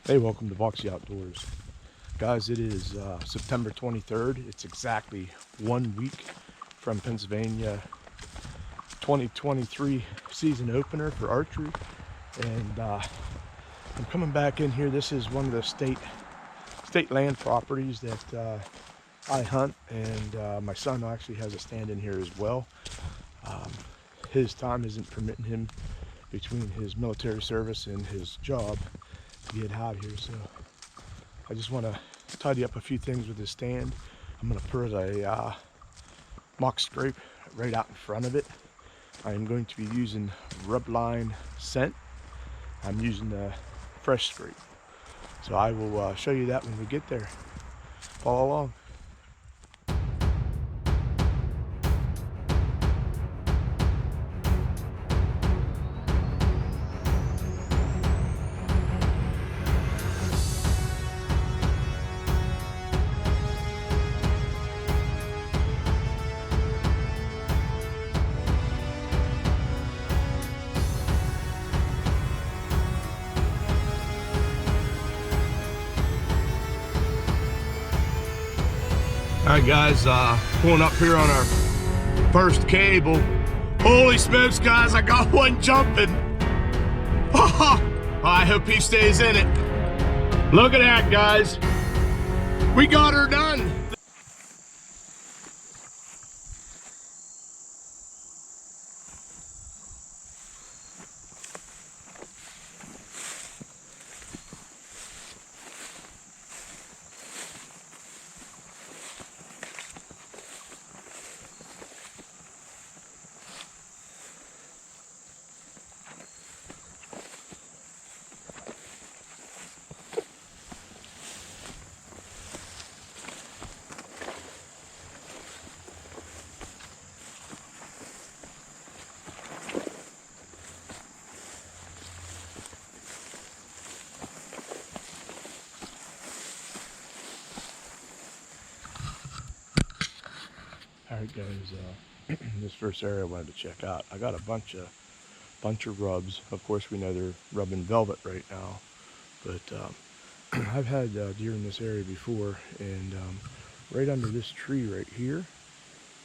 Hey, welcome to Voxy Outdoors. Guys, it is September 23rd. It's exactly 1 week from Pennsylvania 2023 season opener for archery. And I'm coming back in here. This is one of the state land properties that I hunt, and my son actually has a stand in here as well. His time isn't permitting him between his military service and his job to get out here, so I just want to tidy up a few things with this stand. I'm going to put a mock scrape right out in front of it. I am going to be using Rubline scent. I'm using the fresh scrape. So I will show you that when we get there. Follow along. All right, guys, pulling up here on our first cable. Holy smokes, guys, I got one jumping. I hope he stays in it. Look at that, guys. We got her done. All right, guys, this first area I wanted to check out. I got a bunch of rubs. Of course, we know they're rubbing velvet right now, but I've had deer in this area before, and right under this tree right here,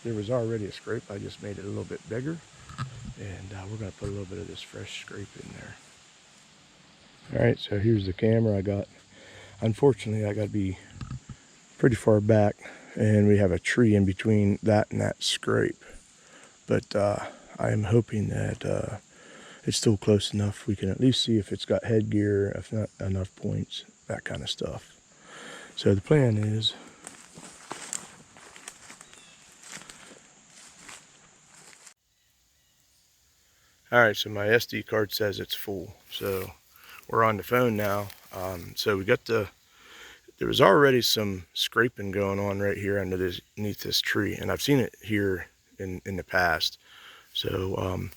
there was already a scrape. I just made it a little bit bigger, and we're going to put a little bit of this fresh scrape in there. All right, so here's the camera I got. Unfortunately, I got to be pretty far back, and we have a tree in between that and that scrape. But I am hoping that it's still close enough. We can at least see if it's got headgear, if not enough points, that kind of stuff. So the plan is, all right, so my SD card says it's full. So we're on the phone now. So we got there was already some scraping going on right here underneath this tree, and I've seen it here in the past. So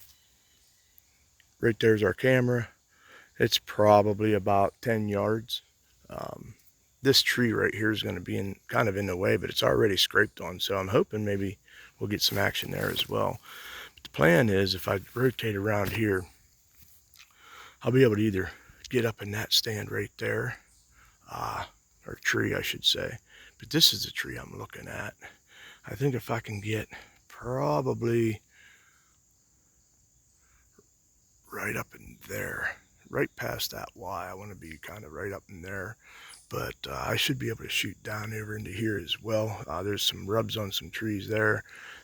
right there's our camera. It's probably about 10 yards. This tree right here is going to be kind of in the way, but it's already scraped on, so I'm hoping maybe we'll get some action there as well. But the plan is, if I rotate around here, I'll be able to either get up in that stand right there, or tree I should say, but this is the tree I'm looking at. I think if I can get probably right up in there, right past that Y, I want to be kind of right up in there, but I should be able to shoot down over into here as well. There's some rubs on some trees there.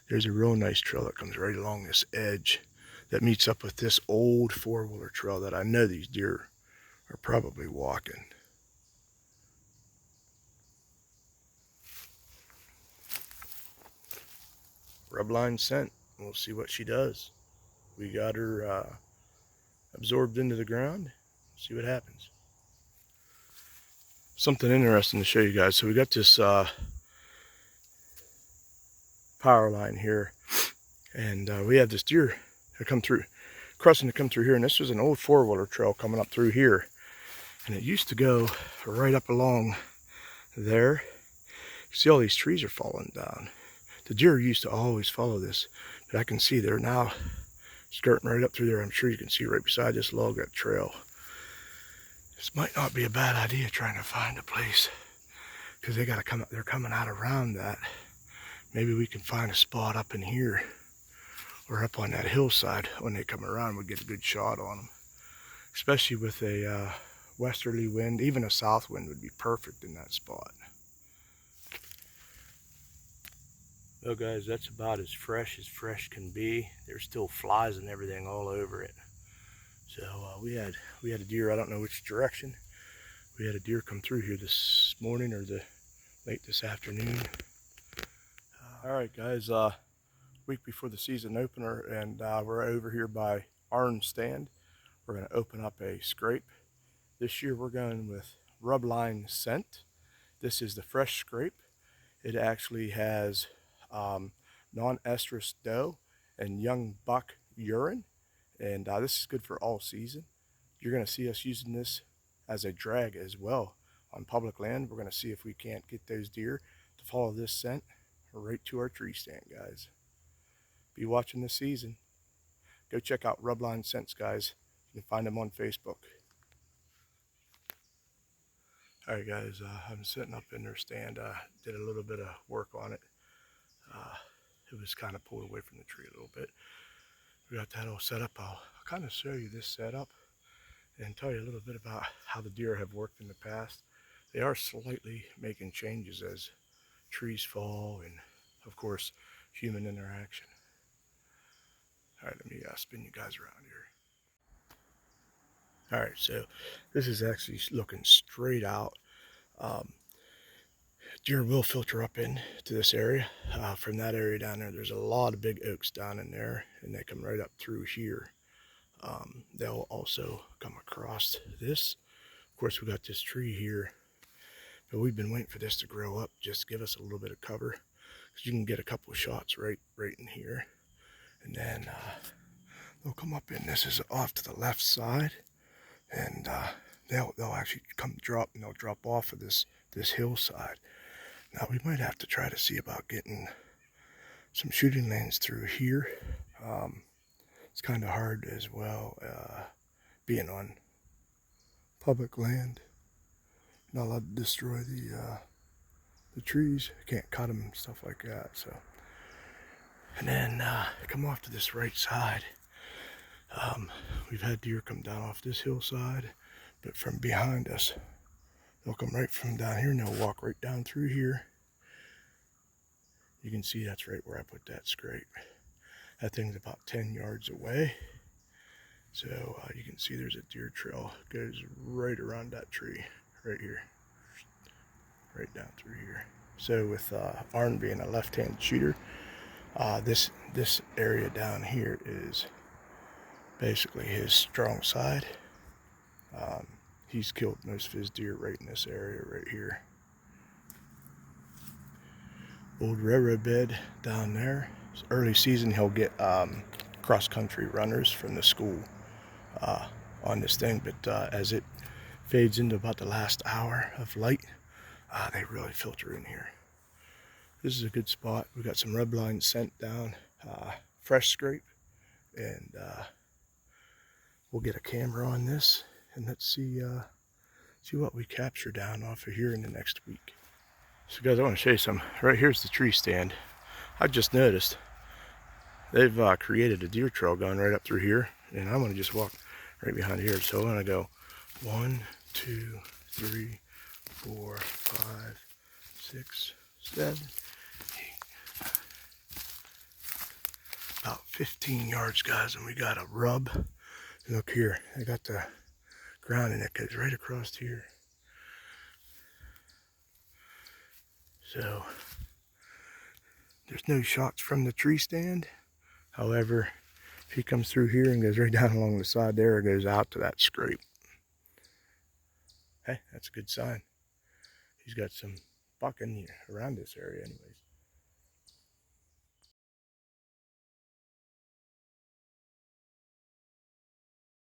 There's a real nice trail that comes right along this edge that meets up with this old four-wheeler trail that I know these deer are probably walking. Rubline scent. We'll see what she does. We got her absorbed into the ground. See what happens. Something interesting to show you guys. So we got this power line here, and we have this deer that come through, crossing to come through here, and this was an old four-wheeler trail coming up through here, and it used to go right up along there. You see all these trees are falling down. The deer used to always follow this, but I can see they're now skirting right up through there. I'm sure you can see right beside this log, that trail. This might not be a bad idea trying to find a place, because they gotta come. They're coming out around that. Maybe we can find a spot up in here or up on that hillside. When they come around, we'll get a good shot on them. Especially with a westerly wind, even a south wind would be perfect in that spot. Well guys, that's about as fresh can be. There's still flies and everything all over it. So we had a deer, I don't know which direction. We had a deer come through here this morning or late this afternoon. All right guys, week before the season opener, and we're over here by Arn Stand. We're going to open up a scrape. This year we're going with Rubline Scent. This is the fresh scrape. It actually has non-estrus doe and young buck urine, and this is good for all season. You're going to see us using this as a drag as well on public land. We're going to see if we can't get those deer to follow this scent right to our tree stand, guys. Be watching this season. Go check out Rubline Scents, guys. You can find them on Facebook. Alright guys, I'm sitting up in their stand. Did a little bit of work on it. It was kind of pulled away from the tree a little bit. We got that all set up. I'll kind of show you this setup and tell you a little bit about how the deer have worked in the past. They are slightly making changes as trees fall and, of course, human interaction. Alright, let me spin you guys around here. Alright, so this is actually looking straight out. Deer will filter up into this area. From that area down there, there's a lot of big oaks down in there, and they come right up through here. They'll also come across this. Of course, we got this tree here, but we've been waiting for this to grow up, just to give us a little bit of cover, because you can get a couple of shots right in here. And then they'll come up in. This is off to the left side, and they'll actually come drop, and they'll drop off of this hillside. Now we might have to try to see about getting some shooting lanes through here. It's kind of hard as well, being on public land. Not allowed to destroy the trees. Can't cut them and stuff like that. So, and then come off to this right side. We've had deer come down off this hillside, but from behind us, they'll come right from down here and they'll walk right down through here. You can see that's right where I put that scrape. That thing's about 10 yards away. So you can see there's a deer trail. It goes right around that tree, right here. Right down through here. So with Arn being a left-handed shooter, this area down here is basically his strong side. He's killed most of his deer right in this area right here. Old railroad bed down there. Early season he'll get cross-country runners from the school on this thing, but as it fades into about the last hour of light, they really filter in here. This is a good spot. We got some Rubline Scent down, fresh scrape, and we'll get a camera on this and let's see what we capture down off of here in the next week. So guys, I want to show you something. Right here's the tree stand. I just noticed they've created a deer trail going right up through here, and I'm going to just walk right behind here. So I'm going to go 1, 2, 3, 4, 5, 6, 7, 8, about 15 yards, guys, and we got a rub. Look here, I got the ground and it goes right across here. So there's no shots from the tree stand. However, if he comes through here and goes right down along the side there, it goes out to that scrape. Hey, that's a good sign. He's got some buck in here around this area anyways.